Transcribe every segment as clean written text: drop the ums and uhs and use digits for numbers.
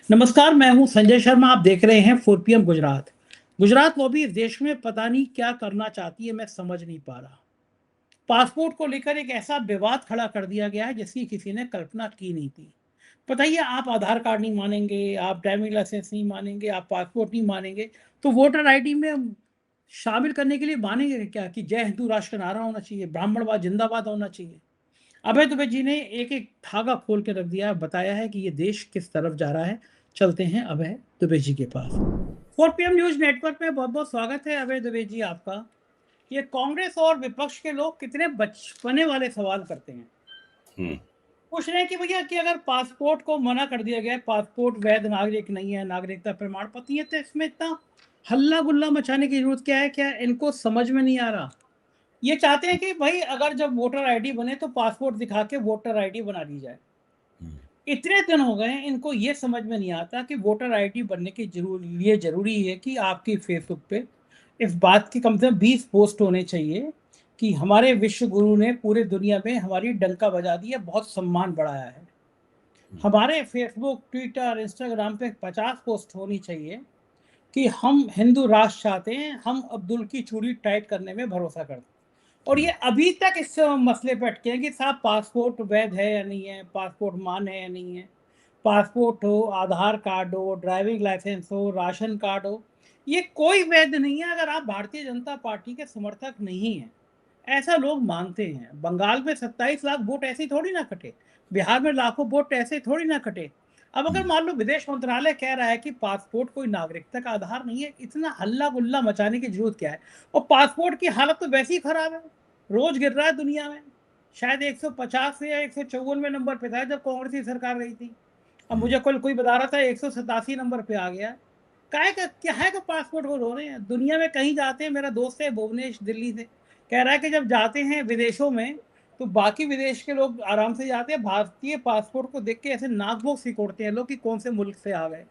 नमस्कार, मैं हूं संजय शर्मा। आप देख रहे हैं 4 PM गुजरात। गुजरात वो भी इस देश में पता नहीं क्या करना चाहती है, मैं समझ नहीं पा रहा। पासपोर्ट को लेकर एक ऐसा विवाद खड़ा कर दिया गया है जिसकी किसी ने कल्पना की नहीं थी। बताइए, आप आधार कार्ड नहीं मानेंगे, आप ड्राइविंग लाइसेंस नहीं मानेंगे, आप पासपोर्ट नहीं मानेंगे, तो वोटर आईडी में शामिल करने के लिए मानेंगे क्या कि जय हिंदू राष्ट्र का नारा होना चाहिए, ब्राह्मणवाद जिंदाबाद होना चाहिए। अभय दुबे जी ने एक एक धागा खोल के रख दिया है, बताया है कि ये देश किस तरफ जा रहा है। चलते हैं अभय दुबे जी के पास। 4 PM न्यूज नेटवर्क में बहुत बहुत स्वागत है अभय दुबे जी आपका। ये कांग्रेस और विपक्ष के लोग कितने बचपने वाले सवाल करते हैं। पूछ रहे हैं कि भैया कि अगर पासपोर्ट को मना कर दिया गया है, पासपोर्ट वैध नागरिक नहीं है, नागरिकता प्रमाण पत्र है, तो इसमें इतना हल्ला गुल्ला मचाने की जरूरत क्या है? क्या इनको समझ में नहीं आ रहा? ये चाहते हैं कि भाई अगर जब वोटर आईडी बने तो पासपोर्ट दिखा के वोटर आईडी बना दी जाए। इतने दिन हो गए, इनको ये समझ में नहीं आता कि वोटर आईडी बनने के लिए जरूरी है कि आपकी फेसबुक पे इस बात की कम से कम 20 पोस्ट होने चाहिए कि हमारे विश्व गुरु ने पूरे दुनिया में हमारी डंका बजा दी है, बहुत सम्मान बढ़ाया है। हमारे फेसबुक, ट्विटर, इंस्टाग्राम पे 50 पोस्ट होनी चाहिए कि हम हिंदू राष्ट्र चाहते हैं, हम अब्दुल की चूड़ी टाइट करने में भरोसा करते हैं। और ये अभी तक इस मसले पे अटके हैं कि साहब पासपोर्ट वैध है या नहीं है, पासपोर्ट मान्य है या नहीं है। पासपोर्ट हो, आधार कार्ड हो, ड्राइविंग लाइसेंस हो, राशन कार्ड हो, ये कोई वैध नहीं है अगर आप भारतीय जनता पार्टी के समर्थक नहीं हैं। ऐसा लोग मानते हैं। बंगाल में 27 लाख वोट ऐसे ही थोड़ी ना कटे, बिहार में लाखों वोट ऐसे थोड़ी ना कटे। अब अगर मान लो विदेश मंत्रालय कह रहा है कि पासपोर्ट कोई नागरिकता का आधार नहीं है, इतना हल्ला गुल्ला मचाने की जरूरत क्या है? और पासपोर्ट की हालत तो वैसे ही खराब है, रोज गिर रहा है दुनिया में। शायद 150 या 154वें नंबर पे था जब कांग्रेस की सरकार रही थी। अब मुझे कल कोई बता रहा था 187 नंबर पे आ गया। काय का क्या है कि पासपोर्ट को रो रहे हैं? दुनिया में कहीं जाते हैं, मेरा दोस्त है भुवनेश दिल्ली से, कह रहा है कि जब जाते हैं विदेशों में तो बाकी विदेश के लोग आराम से जाते हैं, भारतीय पासपोर्ट को देख के ऐसे नाक भोंक सिकोड़ते हैं लोग कि कौन से मुल्क से आ गए।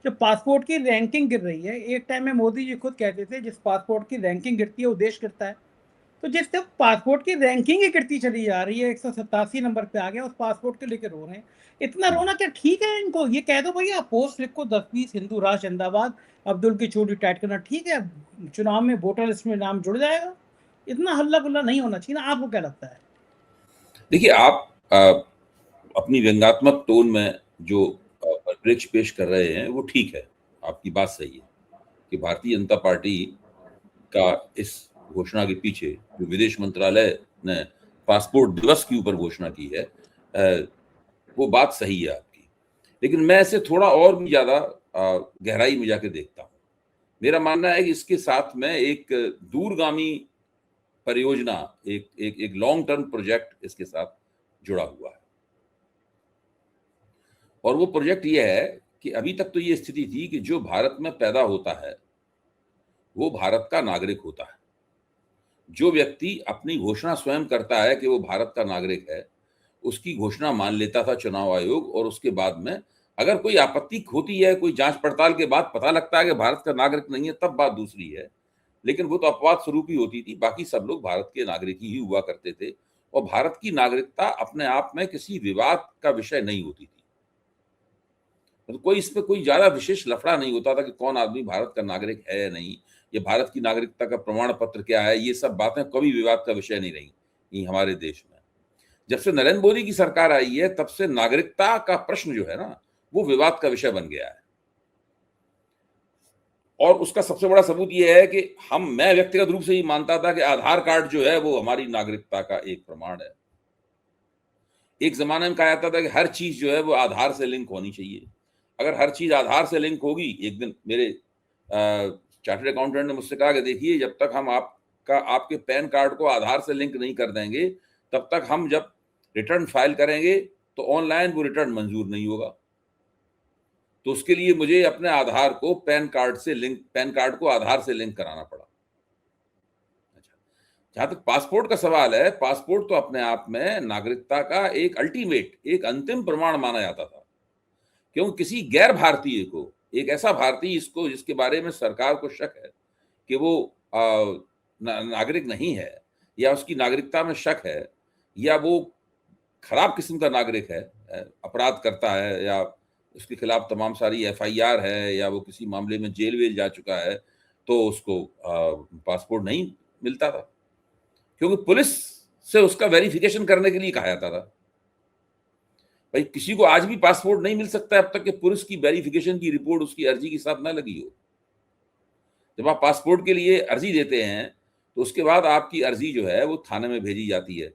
जब पासपोर्ट की रैंकिंग गिर रही है, एक टाइम में मोदी जी खुद कहते थे जिस पासपोर्ट की रैंकिंग गिरती है वो देश गिरता है। तो जिस तक पासपोर्ट की रैंकिंग ही गिरती चली जा रही है, 187 नंबर पे आ गया, उस पासपोर्ट को लेकर रो रहे हैं। इतना रोना क्या ठीक है? इनको ये कह दो भैया पोस्ट लिखो 10-20 हिंदू राष्ट्र जिंदाबाद, अब्दुल की चोटी टाइट करना ठीक है, चुनाव में वोटर लिस्ट में नाम जुड़ जाएगा। इतना हल्ला गुल्ला नहीं होना चाहिए ना। आपको क्या लगता है? देखिए, आप अपनी व्यंग्यात्मक टोन में जो परिप्रेक्ष्य पेश कर रहे हैं वो ठीक है, आपकी बात सही है कि भारतीय जनता पार्टी का इस घोषणा के पीछे जो विदेश मंत्रालय ने पासपोर्ट दिवस के ऊपर घोषणा की है, वो बात सही है आपकी। लेकिन मैं इसे थोड़ा और भी ज्यादा गहराई में जाके देखता हूँ। मेरा मानना है कि इसके साथ में एक दूरगामी परियोजना, एक एक एक लॉन्ग टर्म प्रोजेक्ट इसके साथ जुड़ा हुआ है। और वो प्रोजेक्ट ये है कि अभी तक तो ये स्थिति थी कि जो भारत में पैदा होता है वो भारत का नागरिक होता है। जो व्यक्ति अपनी घोषणा स्वयं करता है कि वो भारत का नागरिक है, उसकी घोषणा मान लेता था चुनाव आयोग, और उसके बाद में अगर कोई आपत्ति होती है, कोई जांच पड़ताल के बाद पता लगता है कि भारत का नागरिक नहीं है, तब बात दूसरी है। लेकिन वो तो अपवाद स्वरूप ही होती थी, बाकी सब लोग भारत के नागरिक ही हुआ करते थे। और भारत की नागरिकता अपने आप में किसी विवाद का विषय नहीं होती थी। तो कोई इस पे कोई ज्यादा विशेष लफड़ा नहीं होता था कि कौन आदमी भारत का नागरिक है या नहीं, ये भारत की नागरिकता का प्रमाण पत्र क्या है, ये सब बातें कभी विवाद का विषय नहीं रही हमारे देश में। जब से नरेंद्र मोदी की सरकार आई है तब से नागरिकता का प्रश्न जो है ना, वो विवाद का विषय बन गया है। और उसका सबसे बड़ा सबूत यह है कि मैं व्यक्तिगत रूप से ही मानता था कि आधार कार्ड जो है वो हमारी नागरिकता का एक प्रमाण है। एक जमाने में कहा जाता था कि हर चीज जो है वो आधार से लिंक होनी चाहिए। अगर हर चीज आधार से लिंक होगी, एक दिन मेरे चार्टर्ड अकाउंटेंट ने मुझसे कहा कि देखिए, जब तक हम आपके पैन कार्ड को आधार से लिंक नहीं कर देंगे, तब तक हम जब रिटर्न फाइल करेंगे तो ऑनलाइन वो रिटर्न मंजूर नहीं होगा। तो उसके लिए मुझे अपने आधार को पैन कार्ड को आधार से लिंक कराना पड़ा। अच्छा, जहां तक पासपोर्ट का सवाल है, पासपोर्ट तो अपने आप में नागरिकता का एक अल्टीमेट, एक अंतिम प्रमाण माना जाता था। क्योंकि किसी गैर भारतीय को, एक ऐसा भारतीय जिसके बारे में सरकार को शक है कि वो नागरिक नहीं है, या उसकी नागरिकता में शक है, या वो खराब किस्म का नागरिक है, अपराध करता है, या उसके खिलाफ तमाम सारी एफआईआर है या वो किसी मामले में जेल वेल जा चुका है, तो उसको पासपोर्ट नहीं मिलता था, क्योंकि पुलिस से उसका वेरिफिकेशन करने के लिए कहा जाता था। भाई किसी को आज भी पासपोर्ट नहीं मिल सकता अब तक कि पुलिस की वेरिफिकेशन की रिपोर्ट उसकी अर्जी के साथ ना लगी हो। जब आप पासपोर्ट के लिए अर्जी देते हैं तो उसके बाद आपकी अर्जी जो है वो थाने में भेजी जाती है।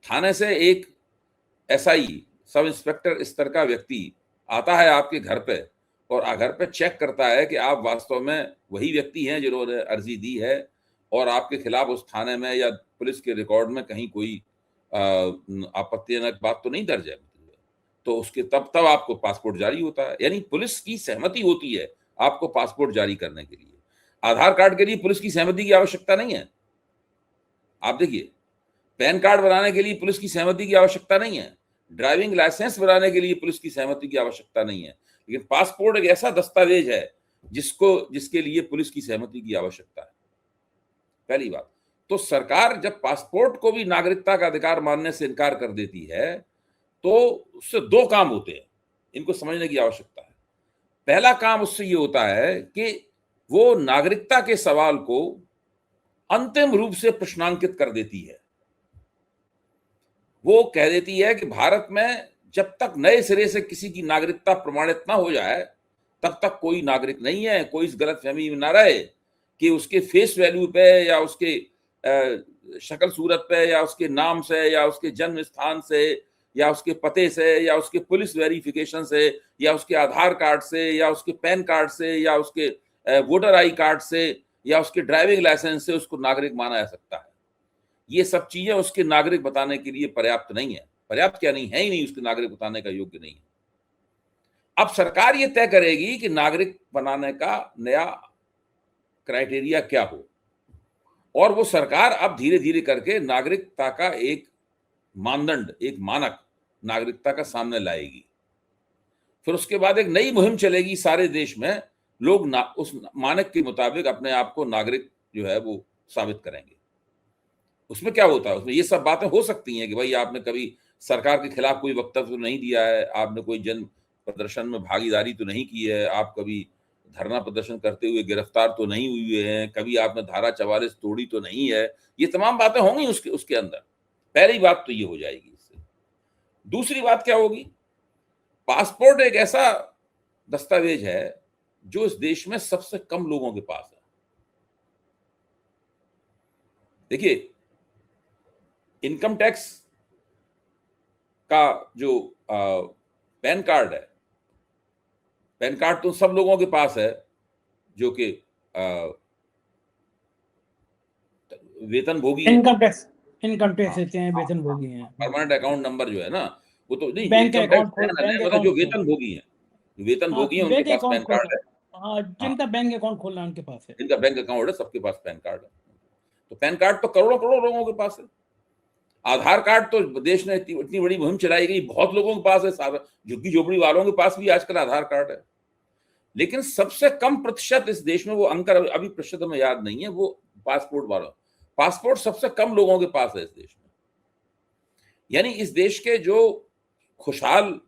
थाने से एक एसआई, सब इंस्पेक्टर स्तर का व्यक्ति आता है आपके घर पे और घर पे चेक करता है कि आप वास्तव में वही व्यक्ति हैं जिन्होंने अर्जी दी है और आपके खिलाफ उस थाने में या पुलिस के रिकॉर्ड में कहीं कोई आपत्तिजनक बात तो नहीं दर्ज है। तो उसके तब आपको पासपोर्ट जारी होता है। यानी पुलिस की सहमति होती है आपको पासपोर्ट जारी करने के लिए। आधार कार्ड के लिए पुलिस की सहमति की आवश्यकता नहीं है। आप देखिए, पैन कार्ड बनाने के लिए पुलिस की सहमति की आवश्यकता नहीं है, ड्राइविंग लाइसेंस बनाने के लिए पुलिस की सहमति की आवश्यकता नहीं है, लेकिन पासपोर्ट एक ऐसा दस्तावेज है जिसके लिए पुलिस की सहमति की आवश्यकता है। पहली बात तो सरकार जब पासपोर्ट को भी नागरिकता का अधिकार मानने से इनकार कर देती है तो उससे दो काम होते हैं, इनको समझने की आवश्यकता है। पहला काम उससे ये होता है कि वो नागरिकता के सवाल को अंतिम रूप से प्रश्नांकित कर देती है। वो कह देती है कि भारत में जब तक नए सिरे से किसी की नागरिकता प्रमाणित ना हो जाए तब तक कोई नागरिक नहीं है। कोई इस गलतफहमी में ना रहे कि उसके फेस वैल्यू पे या उसके शक्ल सूरत पे या उसके नाम से या उसके जन्म स्थान से या उसके पते से या उसके पुलिस वेरिफिकेशन से या उसके आधार कार्ड से या उसके पैन कार्ड से या उसके वोटर आई कार्ड से या उसके ड्राइविंग लाइसेंस से उसको नागरिक माना जा सकता है। ये सब चीजें उसके नागरिक बताने के लिए पर्याप्त नहीं है। पर्याप्त क्या नहीं है, ही नहीं, उसके नागरिक बताने का योग्य नहीं है। अब सरकार ये तय करेगी कि नागरिक बनाने का नया क्राइटेरिया क्या हो और वो सरकार अब धीरे धीरे करके नागरिकता का एक मानदंड, एक मानक नागरिकता का सामने लाएगी। फिर उसके बाद एक नई मुहिम चलेगी सारे देश में, लोग उस मानक के मुताबिक अपने आप को नागरिक जो है वो साबित करेंगे। उसमें क्या होता है, उसमें ये सब बातें हो सकती हैं कि भाई आपने कभी सरकार के खिलाफ कोई वक्तव्य तो नहीं दिया है, आपने कोई जन प्रदर्शन में भागीदारी तो नहीं की है, आप कभी धरना प्रदर्शन करते हुए गिरफ्तार तो नहीं हुए हैं, कभी आपने धारा 44 तोड़ी तो नहीं है। ये तमाम बातें होंगी उसके अंदर। पहली बात तो ये हो जाएगी इससे। दूसरी बात क्या होगी, पासपोर्ट एक ऐसा दस्तावेज है जो इस देश में सबसे कम लोगों के पास है। देखिए, इनकम टैक्स का जो पैन कार्ड है, पैन कार्ड तो सब लोगों के पास है जो कि वेतन भोगी है। इनकम टैक्स देते हैं, वेतन भोगी हैं। परमानेंट अकाउंट नंबर जो है ना, वो तो नहीं, बैंक इनकम टैक्स बैंक मतलब जो वेतन भोगी है, वेतन भोगी है उनके पास पैन कार्ड है। हाँ, जिनका बैंक अकाउंट खोलना उनके पास है, जिनका बैंक अकाउंट है सबके पास पैन कार्ड है। तो पैन कार्ड तो करोड़ों करोड़ लोगों के पास है। आधार कार्ड तो देश ने इतनी बड़ी मुहिम चलाई गई, बहुत लोगों के पास है, झुग्गी झोपड़ी वालों के पास भी आजकल आधार कार्ड है। लेकिन सबसे कम प्रतिशत इस देश में, वो अंक अभी प्रतिशत में याद नहीं है, वो पासपोर्ट वालों, पासपोर्ट सबसे कम लोगों के पास है इस देश में। यानी इस देश के जो खुशहाल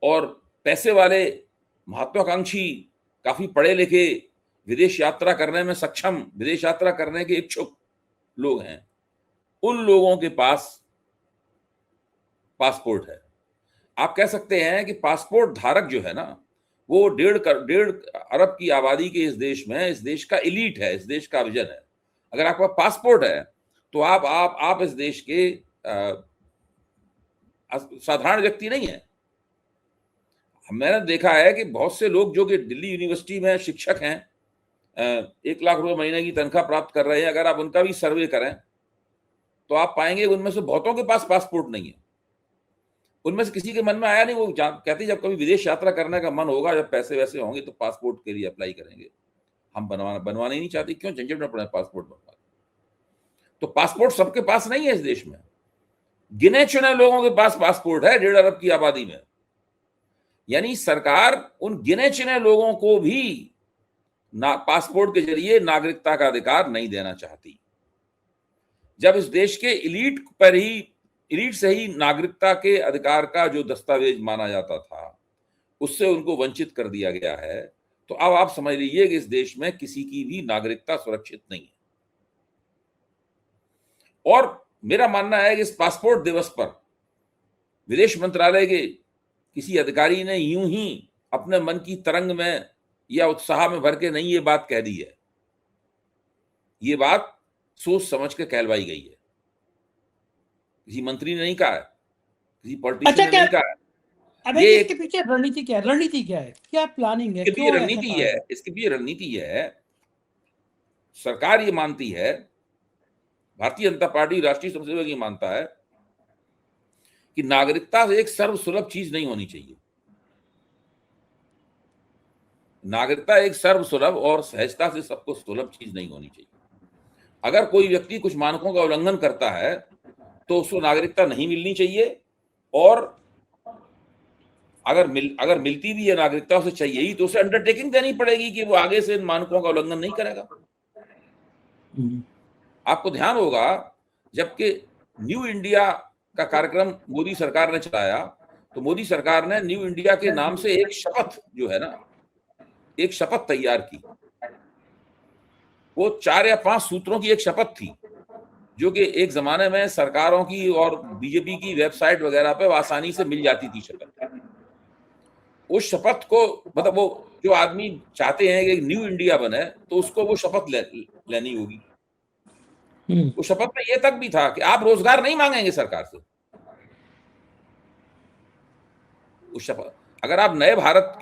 और पैसे वाले महत्वाकांक्षी, काफी पढ़े लिखे, विदेश यात्रा करने में सक्षम, विदेश यात्रा करने के इच्छुक लोग हैं, उन लोगों के पास पासपोर्ट है। आप कह सकते हैं कि पासपोर्ट धारक जो है ना, वो 1.5 अरब की आबादी के इस देश में, इस देश का एलीट है, इस देश का विजन है। अगर आपका पासपोर्ट है तो आप इस देश के साधारण व्यक्ति नहीं है। मैंने देखा है कि बहुत से लोग जो कि दिल्ली यूनिवर्सिटी में शिक्षक हैं, 1 लाख रुपए महीने की तनख्वाह प्राप्त कर रहे हैं, अगर आप उनका भी सर्वे करें तो आप पाएंगे उनमें से बहुतों के पास पासपोर्ट नहीं है। उनमें से किसी के मन में आया नहीं, वो कहते जब कभी विदेश यात्रा करने का मन होगा, जब पैसे वैसे होंगे तो पासपोर्ट के लिए अप्लाई करेंगे। हम बनवाना ही नहीं चाहते, क्यों झंझट में पड़े पासपोर्ट बनवा। तो पासपोर्ट सबके पास नहीं है इस देश में, गिने चुने लोगों के पास पासपोर्ट है 1.5 अरब की आबादी में। यानी सरकार उन गिने चुने लोगों को भी पासपोर्ट के जरिए नागरिकता का अधिकार नहीं देना चाहती। जब इस देश के एलीट से ही नागरिकता के अधिकार का जो दस्तावेज माना जाता था, उससे उनको वंचित कर दिया गया है, तो अब आप समझ लीजिए कि इस देश में किसी की भी नागरिकता सुरक्षित नहीं है। और मेरा मानना है कि इस पासपोर्ट दिवस पर विदेश मंत्रालय के किसी अधिकारी ने यूं ही अपने मन की तरंग में या उत्साह में भर के नहीं ये बात कह दी है। ये बात सोच समझ के कहलवाई गई है। किसी मंत्री ने नहीं कहा है, किसी पॉलिटिशियन अच्छा, ने क्या नहीं कहा है। अबे ये इसके पीछे रणनीति क्या है? रणनीति क्या है? क्या प्लानिंग है? इसके पीछे क्यों ऐसा रणनीति कहा है, है? इसके पीछे रणनीति है। सरकार ये मानती है, भारतीय जनता पार्टी, राष्ट्रीय स्वयंसेवक ये मानता है कि नागरिकता एक सर्वसुलभ चीज नहीं होनी चाहिए। नागरिकता एक सर्वसुलभ और सहजता से सबको सुलभ चीज नहीं होनी चाहिए। अगर कोई व्यक्ति कुछ मानकों का उल्लंघन करता है तो उसको नागरिकता नहीं मिलनी चाहिए, और अगर मिलती भी है नागरिकता उसे चाहिए ही, तो उसे अंडरटेकिंग देनी पड़ेगी कि वो आगे से इन मानकों का उल्लंघन नहीं करेगा। आपको ध्यान होगा, जबकि न्यू इंडिया का कार्यक्रम मोदी सरकार ने चलाया, तो मोदी सरकार ने न्यू इंडिया के नाम से एक शपथ जो है ना, एक शपथ तैयार की। वो 4 या 5 सूत्रों की एक शपथ थी, जो कि एक जमाने में सरकारों की और बीजेपी की वेबसाइट वगैरह पे आसानी से मिल जाती थी शपथ। उस शपथ को, मतलब वो जो आदमी चाहते हैं कि न्यू इंडिया बने, तो उसको वो शपथ लेनी होगी। उस शपथ में ये तक भी था कि आप रोजगार नहीं मांगेंगे सरकार से। उस शपथ, अगर आप नए भारत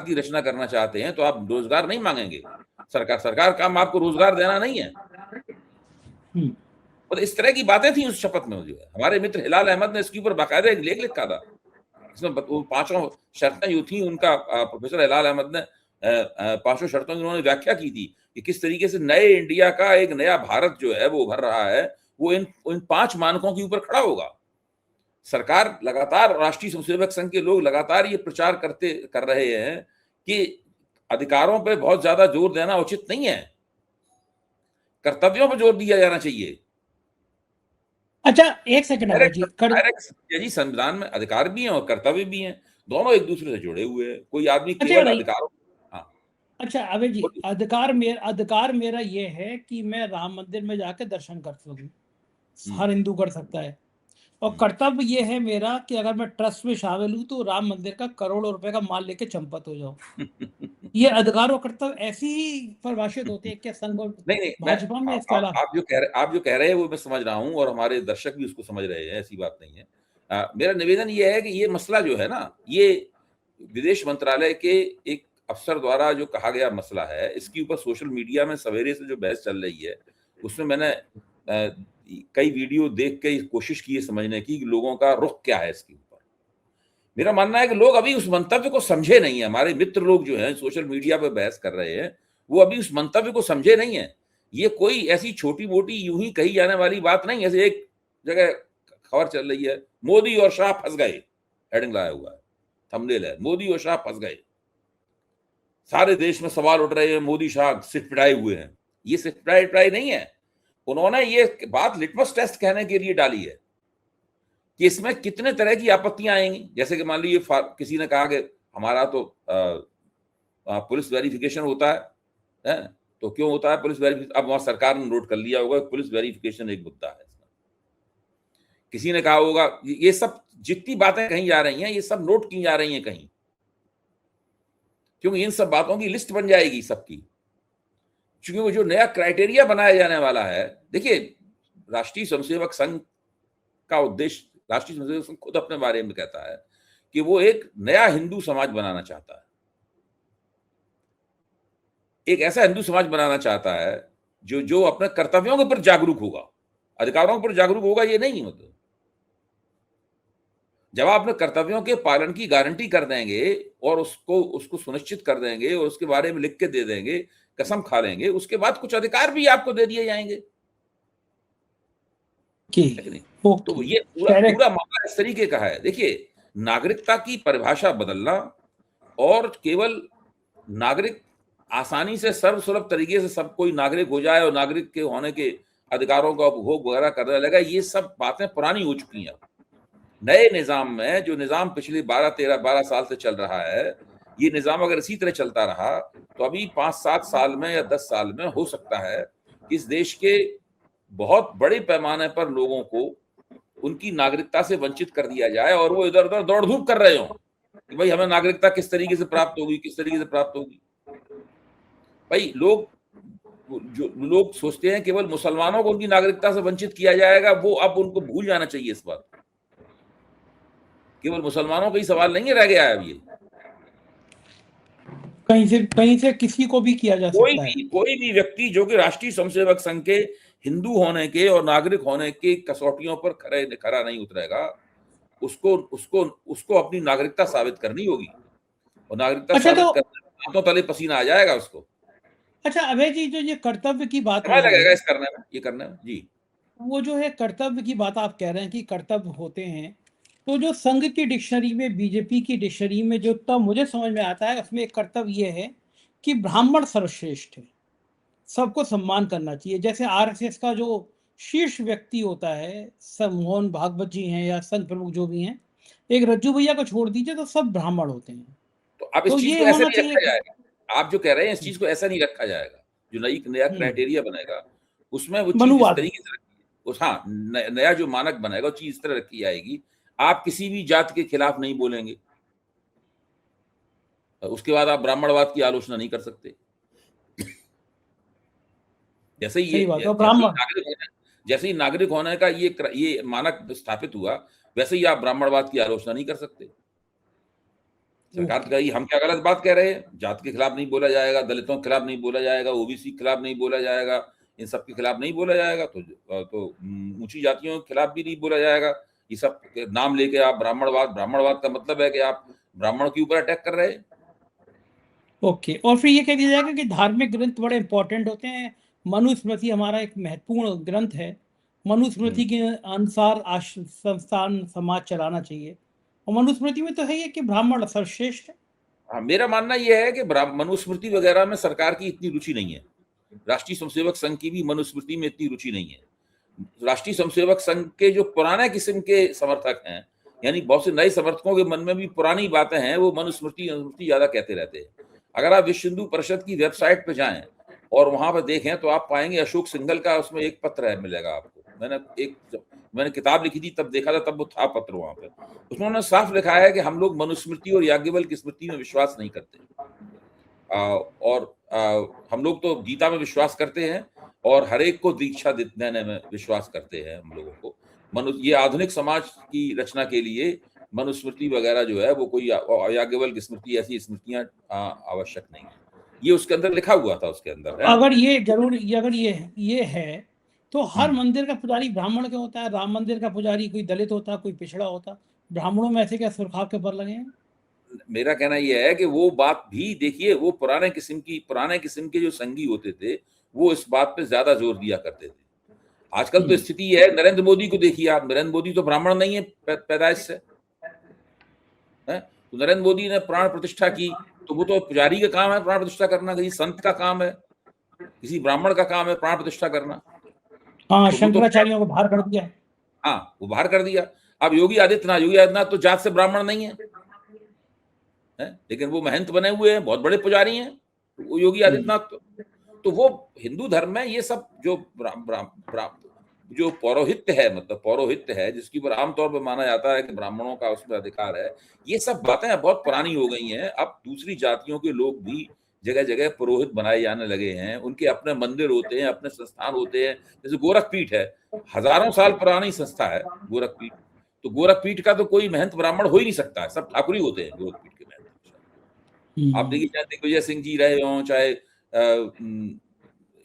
की रचना करना चाहते हैं तो आप रोजगार नहीं मांगेंगे। सरकार काम आपको रोजगार देना नहीं है। और इस तरह की बातें थी उस शपथ में। जो है, हमारे मित्र हिलाल अहमद ने इसके ऊपर बाकायदा एक लेख लिखा था। इसमें वो 5 शर्तें जो थी, उनका प्रोफेसर हिलाल अहमद ने 5 शर्तों की उन्होंने व्याख्या की थी कि किस तरीके से नए इंडिया का एक नया भारत जो है वो उभर रहा है, वो इन 5 मानकों के ऊपर खड़ा होगा। सरकार लगातार, राष्ट्रीय स्वयंसेवक संघ के लोग लगातार ये प्रचार कर रहे हैं कि अधिकारों पे बहुत ज्यादा जोर देना उचित नहीं है, कर्तव्यों पर जोर दिया जाना चाहिए। अच्छा, एक सेकंड जी, संविधान में अधिकार भी हैं और कर्तव्य भी हैं, दोनों एक दूसरे से जुड़े हुए हैं। कोई आदमी अच्छा केवल भाई, अधिकारों, हाँ, अच्छा अबे जी, अधिकार मेरा ये है कि मैं राम मंदिर में जाके दर्शन कर सकूं। हर हिंदू कर सकता है। और कर्तव्य ये है मेरा कि अगर मैं ट्रस्ट में शामिल हूं तो राम मंदिर का करोड़ों रुपए का माल लेके चंपत हो जाऊं। ये अधिकार और कर्तव्य ऐसी ही परिभाषित होते हैं क्या संघ और नहीं, भाजपा में? इसके अलावा आप जो कह रहे हैं वो मैं समझ रहा हूं, और हमारे दर्शक भी उसको समझ रहे हैं, ऐसी बात नहीं है। मेरा निवेदन ये है कि ये मसला जो है ना, ये विदेश मंत्रालय के एक अफसर द्वारा जो कहा गया मसला है, इसके ऊपर सोशल मीडिया में सवेरे से जो बहस चल रही है, उसमें मैंने कई वीडियो देख के कोशिश की है समझने की कि लोगों का रुख क्या है इसके ऊपर। मेरा मानना है कि लोग अभी उस मंतव्य को समझे नहीं है। हमारे मित्र लोग जो हैं सोशल मीडिया पर बहस कर रहे हैं, वो अभी उस मंतव्य को समझे नहीं है। ये कोई ऐसी छोटी मोटी यूं ही कही जाने वाली बात नहीं है। ऐसे एक जगह खबर चल रही है, मोदी और शाह फंस गए, हेडिंग लाया हुआ है, थंबनेल है, मोदी और शाह फंस गए। सारे देश में सवाल उठ रहे हैं, मोदी शाह सिटपिटाए हुए हैं। ये सिटपिटाई नहीं है, उन्होंने ये बात लिटमस टेस्ट कहने के लिए डाली है कि इसमें कितने तरह की आपत्तियां आएंगी। जैसे कि मान लीजिए किसी ने कहा कि हमारा तो पुलिस वेरिफिकेशन होता है, तो क्यों होता है पुलिस वेरिफिकेशन? अब वहां सरकार ने नोट कर लिया होगा पुलिस वेरिफिकेशन एक मुद्दा है। किसी ने कहा होगा, ये सब जितनी बातें कही जा रही हैं ये सब नोट की जा रही हैं कहीं, क्योंकि इन सब बातों की लिस्ट बन जाएगी सबकी। क्योंकि वो जो नया क्राइटेरिया बनाया जाने वाला है, देखिए राष्ट्रीय स्वयंसेवक संघ का उद्देश्य, राष्ट्रीय स्वयंसेवक संघ खुद अपने बारे में कहता है कि वो एक नया हिंदू समाज बनाना चाहता है। एक ऐसा हिंदू समाज बनाना चाहता है जो अपने कर्तव्यों के ऊपर जागरूक होगा, अधिकारों के ऊपर जागरूक होगा। ये नहीं मतलब जब आप अपने कर्तव्यों के पालन की गारंटी कर देंगे और उसको सुनिश्चित कर देंगे और उसके बारे में लिख के दे देंगे, कसम खा लेंगे, उसके बाद कुछ अधिकार भी आपको दे दिए जाएंगे। तो ये पूरा मामला इस तरीके का है। देखिए, नागरिकता की परिभाषा बदलना और केवल नागरिक आसानी से सर्वसुलभ तरीके से सब कोई नागरिक हो जाए और नागरिक के होने के अधिकारों का उपभोग वगैरह करने लगा, ये सब बातें पुरानी हो चुकी हैं। नए निजाम में, जो निजाम पिछले 12 साल से चल रहा है, ये निजाम अगर इसी तरह चलता रहा तो अभी 5-7 साल में या 10 साल में हो सकता है इस देश के बहुत बड़े पैमाने पर लोगों को उनकी नागरिकता से वंचित कर दिया जाए और वो इधर उधर दौड़ धूप कर रहे हो कि भाई हमें नागरिकता किस तरीके से प्राप्त होगी, किस तरीके से प्राप्त होगी। भाई लोग सोचते हैं केवल मुसलमानों को उनकी नागरिकता से वंचित किया जाएगा, वो अब उनको भूल जाना चाहिए इस बात। केवल मुसलमानों का ही सवाल नहीं रह गया है अब ये, कहीं से किसी को भी किया जा सकता है। कोई भी व्यक्ति जो कि राष्ट्रीय स्वयंसेवक संघ के हिंदू होने के और नागरिक होने के कसौटियों पर खरा नहीं उतरेगा, उसको अपनी नागरिकता साबित करनी होगी और नागरिकता अच्छा साबित तो करने में हाथों तले पसीना आ जाएगा उसको। अच्छा अभय जी, जो ये कर्तव्य की बात हो समय रही लगेगा है, इस करने में, ये करने में जी। वो जो है कर्तव्य की बात आप कह रहे हैं कि कर्तव्य होते हैं, तो जो संघ की डिक्शनरी में, बीजेपी की डिक्शनरी में जो तब मुझे समझ में आता है, उसमें एक कर्तव्य ये है कि ब्राह्मण सर्वश्रेष्ठ है, सबको सम्मान करना चाहिए। जैसे आरएसएस का जो शीर्ष व्यक्ति होता है, सब मोहन भागवत जी हैं या संघ प्रमुख जो भी हैं, एक रज्जू भैया को छोड़ दीजिए तो सब ब्राह्मण होते हैं। तो अब इस तो चीज ये को ऐसे होना नहीं चाहिए रखा कि जाएगा, आप जो कह रहे हैं इस चीज को ऐसा नहीं रखा जाएगा। जो नया क्राइटेरिया बनेगा उसमें वो चीज इस मनुवाद तरीके से हाँ, नया जो मानक बनेगा वो चीज इस तरह रखी जाएगी, आप किसी भी जात के खिलाफ नहीं बोलेंगे, उसके बाद आप ब्राह्मणवाद की आलोचना नहीं कर सकते। जैसे ही सही बात है। जैसे ही नागरिक होने का ये मानक स्थापित हुआ, वैसे ही आप ब्राह्मणवाद की आलोचना नहीं कर सकते। सरकार तो कही हम क्या गलत बात कह रहे हैं, जात के खिलाफ नहीं बोला जाएगा, दलितों के खिलाफ नहीं बोला जाएगा, ओबीसी के खिलाफ नहीं बोला जाएगा, इन सब के खिलाफ नहीं बोला जाएगा, तो ऊंची जातियों के खिलाफ भी नहीं बोला जाएगा। ये सब नाम लेके आप ब्राह्मणवाद का मतलब है कि आप ब्राह्मणों के ऊपर अटैक कर रहे हैं। ओके, और फिर ये कह दिया जाएगा कि धार्मिक ग्रंथ बड़े इंपॉर्टेंट होते हैं। मनुस्मृति हमारा एक महत्वपूर्ण ग्रंथ है, मनुस्मृति के अनुसार संस्थान समाज चलाना चाहिए, और मनुस्मृति में तो है ये कि ब्राह्मण सर्वश्रेष्ठ है। हाँ, मेरा मानना यह है कि मनुस्मृति वगैरह में सरकार की इतनी रुचि नहीं है, राष्ट्रीय स्वयंसेवक संघ की भी मनुस्मृति में इतनी रुचि नहीं है। राष्ट्रीय स्वयंसेवक संघ के जो पुराने किस्म के समर्थक हैं, यानी बहुत से नए समर्थकों के मन में भी पुरानी बातें हैं, वो मनुस्मृति ज्यादा कहते रहते हैं। अगर आप विश्व हिंदू परिषद की वेबसाइट पे जाएं और वहां पर देखें तो आप पाएंगे अशोक सिंघल का उसमें एक पत्र है, मिलेगा आपको। मैंने किताब लिखी थी तब देखा था, तब वो था पत्र वहां पे। उसमें उन्होंने साफ लिखा है कि हम लोग मनुस्मृति और याज्ञवल्क्य की स्मृति में विश्वास नहीं करते, और हम लोग तो गीता में विश्वास करते हैं और हर एक को दीक्षा देने में विश्वास करते हैं। हम लोगों को ये आधुनिक समाज की रचना के लिए मनुस्मृति वगैरह जो है वो कोई याज्ञवल्क्य स्मृति, ऐसी स्मृतियां आवश्यक नहीं है। ये उसके अंदर लिखा हुआ था, उसके अंदर है। अगर ये है तो हर मंदिर का पुजारी ब्राह्मण क्यों होता है? राम मंदिर का पुजारी कोई दलित होता, कोई पिछड़ा होता, ब्राह्मणों में ऐसे क्या सुरखाव के पर लगे हैं? मेरा कहना यह है कि वो बात भी देखिए, वो पुराने किस्म के जो संघी होते थे वो इस बात पे ज्यादा जोर दिया करते थे। आजकल तो स्थिति है, नरेंद्र मोदी को देखिए आप, नरेंद्र मोदी तो ब्राह्मण नहीं है पैदाइश से, तो नरेंद्र मोदी ने प्राण प्रतिष्ठा की, तो वो तो पुजारी का काम है प्राण प्रतिष्ठा करना, किसी संत का काम है, किसी ब्राह्मण का काम है प्राण प्रतिष्ठा करना। हाँ, तो शंकराचार्यों को बाहर कर दिया। हाँ, वो बाहर कर दिया। अब योगी आदित्यनाथ तो जात से ब्राह्मण नहीं है, लेकिन वो महंत बने हुए हैं, बहुत बड़े पुजारी हैं वो योगी आदित्यनाथ। तो वो हिंदू धर्म में ये सब जो पौरोहित्य है, मतलब पौरोहित्य है जिसके ऊपर आमतौर पर माना जाता है कि ब्राह्मणों का उसमें अधिकार है, ये सब बातें बहुत पुरानी हो गई हैं। अब दूसरी जातियों के लोग भी जगह जगह पुरोहित बनाए जाने लगे हैं, उनके अपने मंदिर होते हैं, अपने संस्थान होते हैं। जैसे गोरखपीठ है, हजारों साल पुरानी संस्था है गोरखपीठ, तो गोरखपीठ का तो कोई महंत ब्राह्मण हो ही नहीं सकता है, सब ठाकुरी होते हैं गोरखपीठ के महंत। आप देखिए, चाहे दिग्विजय सिंह जी रहे हों, चाहे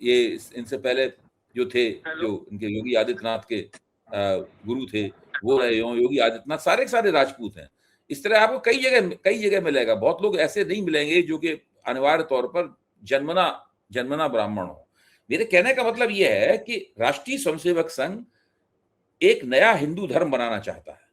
ये इनसे पहले जो थे, जो इनके योगी आदित्यनाथ के गुरु थे, वो रहे हों, योगी आदित्यनाथ सारे सारे राजपूत हैं। इस तरह आपको कई जगह मिलेगा। बहुत लोग ऐसे नहीं मिलेंगे जो कि अनिवार्य तौर पर जन्मना ब्राह्मण हो। मेरे कहने का मतलब यह है कि राष्ट्रीय स्वयंसेवक संघ एक नया हिंदू धर्म बनाना चाहता है।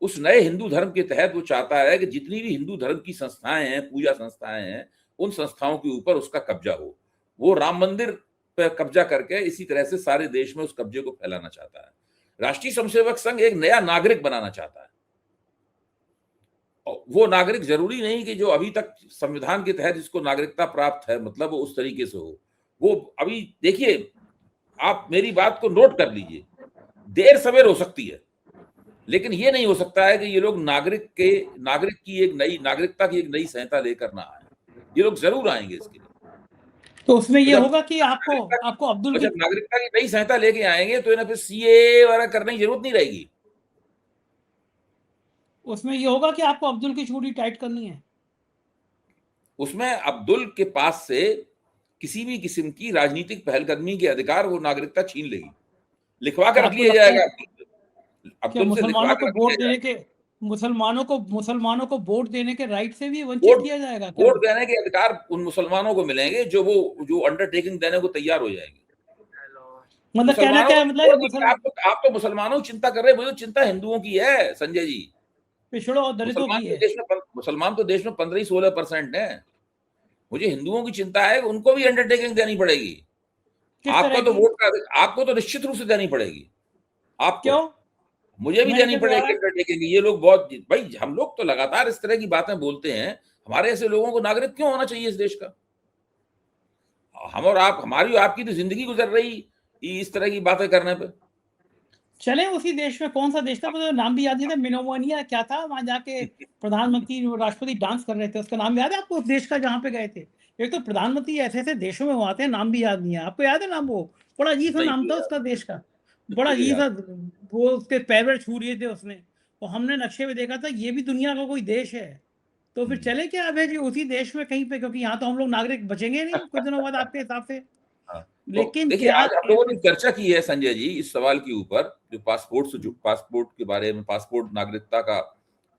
उस नए हिंदू धर्म के तहत वो चाहता है कि जितनी भी हिंदू धर्म की संस्थाएं हैं, पूजा संस्थाएं हैं, उन संस्थाओं के ऊपर उसका कब्जा हो। वो राम मंदिर पर कब्जा करके इसी तरह से सारे देश में उस कब्जे को फैलाना चाहता है। राष्ट्रीय स्वयंसेवक संघ एक नया नागरिक बनाना चाहता है, वो नागरिक जरूरी नहीं कि जो अभी तक संविधान के तहत जिसको नागरिकता प्राप्त है, मतलब वो उस तरीके से हो। वो अभी देखिए, आप मेरी बात को नोट कर लीजिए, देर सवेर हो सकती है, लेकिन ये नहीं हो सकता है कि ये लोग नागरिक की एक नई नागरिकता की एक नई संहिता लेकर ना आए। ये लोग जरूर आएंगे इसके लिए। तो उसमें तो ये जब होगा कि आपको आपको अब्दुल की नागरिकता की नई संहिता लेके आएंगे तो इन्हें फिर सीए वगैरह करने की जरूरत नहीं रहेगी। उसमें ये होगा कि आपको अब्दुल की छुट्टी टाइट करनी है। उसमें अब्दुल के पास से किसी भी किस्म की राजनीतिक पहलकदमी के अधिकार वो नागरिकता छीन लेगी, लिखवा कर क्या रख आपको लिया लगता जाएगा। है क्या अब्दुल से लिखवा मुसलमानों कर को रख वोट लिया देने जाएगा। के मुसलमानों को वोट देने के राइट से भी वंचित वोट किया जाएगा क्या? वोट देने के अधिकार उन मुसलमानों को मिलेंगे जो अंडरटेकिंग देने को तैयार हो जाएंगे। मतलब कहना मुसलमानों क्या को है, मतलब कि वोट देंगे। आप तो मुसलमानों की चिंता कर रहे हैं, वो तो चिंता हिंदुओं की है संजय जी। पिछड़ों और दलितों की है। मुसलमान तो देश में 15-16% है। मुझे हिंदुओं की चिंता है कि उनको भी अंडरटेकिंग देनी पड़ेगी। किस आपका तरह तो की? वोट का आपको तो निश्चित रूप से देनी पड़ेगी। आपको, क्यों? मुझे भी मैंने देनी क्या पड़ेगी बिगाड़ा? अंडरटेकिंग। ये लोग बहुत, भाई हम लोग तो लगातार इस तरह की बातें बोलते हैं। हमारे ऐसे लोगों को नागरिक क्यों होना चाहिए इस देश का? हम और आप, हमारी और आपकी तो जिंदगी गुजर रही इस तरह की बातें करने पे। चले उसी देश में, कौन सा देश था मुझे नाम भी याद नहीं था, मिनोवानिया क्या था, वहां जाके प्रधानमंत्री राष्ट्रपति डांस कर रहे थे, उसका नाम याद है आपको, उस देश का जहाँ पे गए थे? एक तो प्रधानमंत्री ऐसे ऐसे देशों में आते हैं, नाम भी याद नहीं है आपको, याद है नाम? वो बड़ा अजीब सा नहीं नाम था मुझे उसका देश का, बड़ा मुझे अजीब याद सा। वो उसके पैर छू लिए थे उसने, तो हमने नक्शे में देखा था ये भी दुनिया का कोई देश है। तो फिर नहीं। चले क्या अब है जी उसी देश में कहीं पे, क्योंकि यहाँ तो हम लोग नागरिक बचेंगे नहीं कुछ दिनों बाद आपके हिसाब से। हाँ, तो लेकिन देखिए, क्या आज हम लोगों ने चर्चा की है संजय जी इस सवाल के ऊपर, जो पासपोर्ट के बारे में, पासपोर्ट नागरिकता का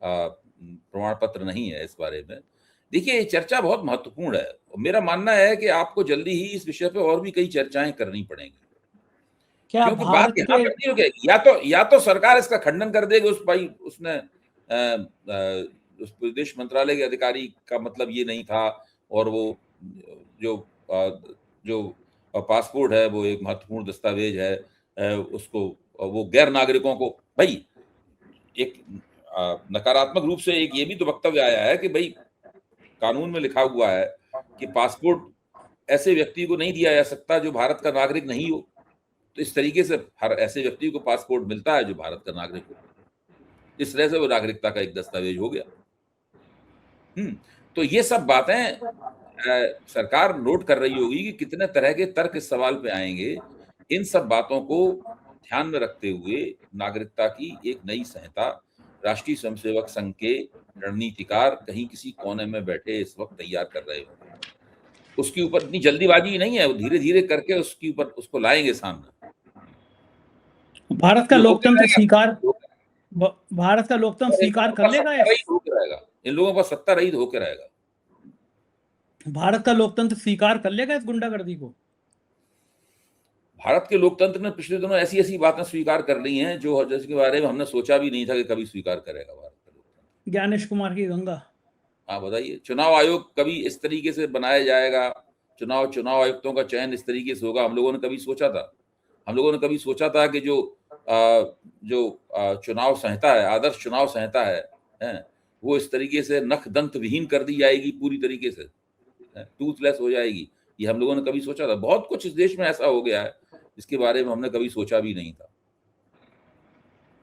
प्रमाण पत्र नहीं है, इस बारे में देखिए ये चर्चा बहुत महत्वपूर्ण है। और मेरा मानना है कि आपको जल्दी ही इस विषय पे और भी कई चर्चाएं करनी पड़ेंगी, क्या क्योंकि बात भारत यहाँ के तक नहीं हो गई, या तो सरकार इसका खंडन कर देगी, उसने उस विदेश मंत्रालय के अधिकारी का मतलब ये नहीं था, और वो जो जो पासपोर्ट है वो एक महत्वपूर्ण दस्तावेज है, उसको वो गैर नागरिकों को, भाई एक नकारात्मक रूप से एक ये भी तो वक्तव्य आया है कि भाई कानून में लिखा हुआ है कि पासपोर्ट ऐसे व्यक्ति को नहीं दिया जा सकता जो भारत का नागरिक नहीं हो। तो इस तरीके से हर ऐसे व्यक्ति को पासपोर्ट मिलता है जो भारत का नागरिक हो। इस तरह से वो नागरिकता का एक दस्तावेज हो गया। तो ये सब बातें सरकार नोट कर रही होगी कि कितने तरह के तर्क इस सवाल पे आएंगे। इन सब बातों को ध्यान में रखते हुए नागरिकता की एक नई संहिता राष्ट्रीय स्वयंसेवक संघ के रणनीतिकार कहीं किसी कोने में बैठे इस वक्त तैयार कर रहे होंगे। उसके ऊपर इतनी जल्दीबाजी नहीं है, वो धीरे धीरे करके उसके ऊपर उसको लाएंगे सामने। भारत का ये होके लोकतंत्र रहेगा, स्वीकार भारत का लोकतंत्र इन स्वीकार लोगों कर का लेगा सत्ता रहित होके रहेगा, इन लोगों का सत्ता रहित होके रहेगा। भारत का लोकतंत्र स्वीकार कर लेगा इस गुंडागर्दी को? भारत के लोकतंत्र ने पिछले दिनों ऐसी ऐसी बातें स्वीकार कर ली हैं जो जिसके बारे में हमने सोचा भी नहीं था कि कभी स्वीकार करेगा भारत का लोकतंत्र। ज्ञानेश कुमार की गंगा। हाँ बताइए, चुनाव आयोग कभी इस तरीके से बनाया जाएगा, चुनाव आयुक्तों का चयन इस तरीके से होगा, हम लोगों ने कभी सोचा था? हम लोगों ने कभी सोचा था कि चुनाव संहिता है, आदर्श चुनाव संहिता है, वो इस तरीके से नख दंत विहीन कर दी जाएगी, पूरी तरीके से टूथलेस हो जाएगी? ये हम लोगों ने कभी सोचा था? बहुत कुछ इस देश में ऐसा हो गया है जिसके बारे में हमने कभी सोचा भी नहीं था।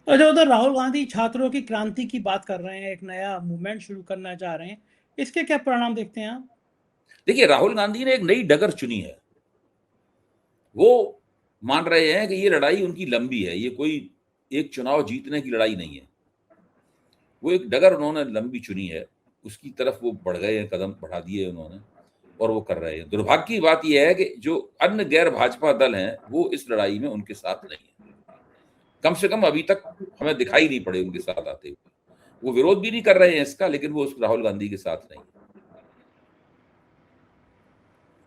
अच्छा, उधर राहुल गांधी छात्रों की क्रांति की बात कर रहे हैं, एक नया मूवमेंट शुरू करना चाह रहे हैं, इसके क्या परिणाम देखते हैं आप? देखिए, राहुल गांधी ने एक नई डगर चुनी है। वो मान रहे हैं कि ये लड़ाई उनकी लंबी है, ये कोई एक चुनाव जीतने की लड़ाई नहीं है। वो एक डगर उन्होंने लंबी चुनी है, उसकी तरफ वो बढ़ गए हैं, कदम बढ़ा दिए उन्होंने, और वो कर रहे हैं। दुर्भाग्य की बात यह है कि जो अन्य गैर भाजपा दल हैं वो इस लड़ाई में उनके साथ नहीं है। कम से कम अभी तक हमें दिखाई नहीं पड़े उनके साथ आते हुए। वो विरोध भी नहीं कर रहे हैं इसका, लेकिन वो राहुल गांधी के साथ नहीं।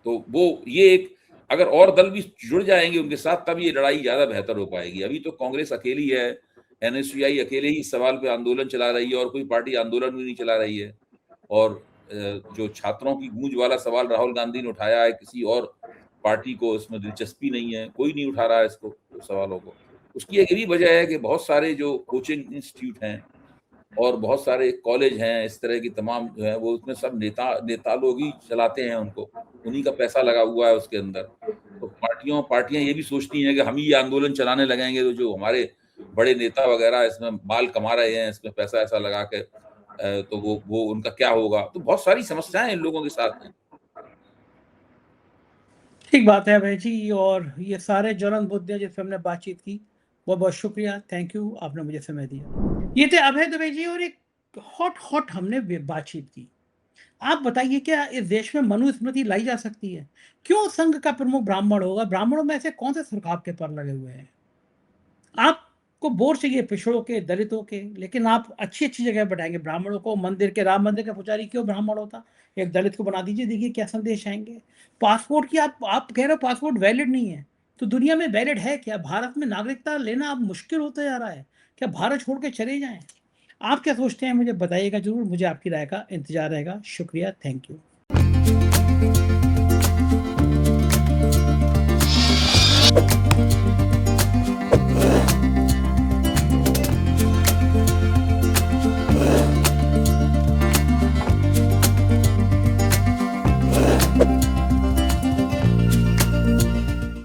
तो वो ये एक, अगर और दल भी जुड़ जाएंगे उनके साथ तब ये लड़ाई ज्यादा बेहतर हो पाएगी। अभी तो कांग्रेस अकेली है, एनएसयूआई अकेले ही इस सवाल पे आंदोलन चला रही है, और कोई पार्टी आंदोलन भी नहीं चला रही है। और जो छात्रों की गूंज वाला सवाल राहुल गांधी ने उठाया है, किसी और पार्टी को इसमें दिलचस्पी नहीं है, कोई नहीं उठा रहा है इसको, सवालों को। उसकी एक भी वजह है कि बहुत सारे जो कोचिंग इंस्टीट्यूट हैं और बहुत सारे कॉलेज हैं, इस तरह की तमाम जो है वो उसमें सब नेता लोग ही चलाते हैं उनको, उन्हीं का पैसा लगा हुआ है उसके अंदर। तो पार्टियाँ ये भी सोचती हैं कि हम ही ये आंदोलन चलाने लगेंगे तो जो हमारे बड़े नेता वगैरह इसमें माल कमा रहे हैं, इसमें पैसा ऐसा लगा के तो वो उनका क्या होगा? तो बहुत सारी समस्याएँ इन लोगों के साथ हैं। ठीक बात है अभय जी, और ये सारे ज्वलंत मुद्दे जिस पे हमने बातचीत की, बहुत-बहुत शुक्रिया, थैंक यू, आपने मुझे समय दिया। ये थे अभय दुबे जी और एक हॉट हमने बातचीत की। आप बताइए क्या इस देश में मनुस्मृति लाई जा सकती है? क्यों संघ का प्रमुख ब्राह्मण होगा? ब्राह्मणों में ऐसे कौन से सरकार के पर लगे हुए हैं? आपको वोट चाहिए पिछड़ों के, दलितों के, लेकिन आप अच्छी-अच्छी जगह बैठाएँगे ब्राह्मणों को। मंदिर के राम मंदिर का पुजारी क्यों ब्राह्मण होता? एक दलित को बना दीजिए, देखिए क्या संदेश आएँगे। पासपोर्ट की आप कह रहे हो पासपोर्ट वैलिड नहीं है, तो दुनिया में वैलिड है क्या? भारत में नागरिकता लेना अब मुश्किल होता जा रहा है। क्या भारत छोड़ के चले जाएँ? आप क्या सोचते हैं मुझे बताइएगा ज़रूर, मुझे आपकी राय का इंतज़ार रहेगा। शुक्रिया, थैंक यू।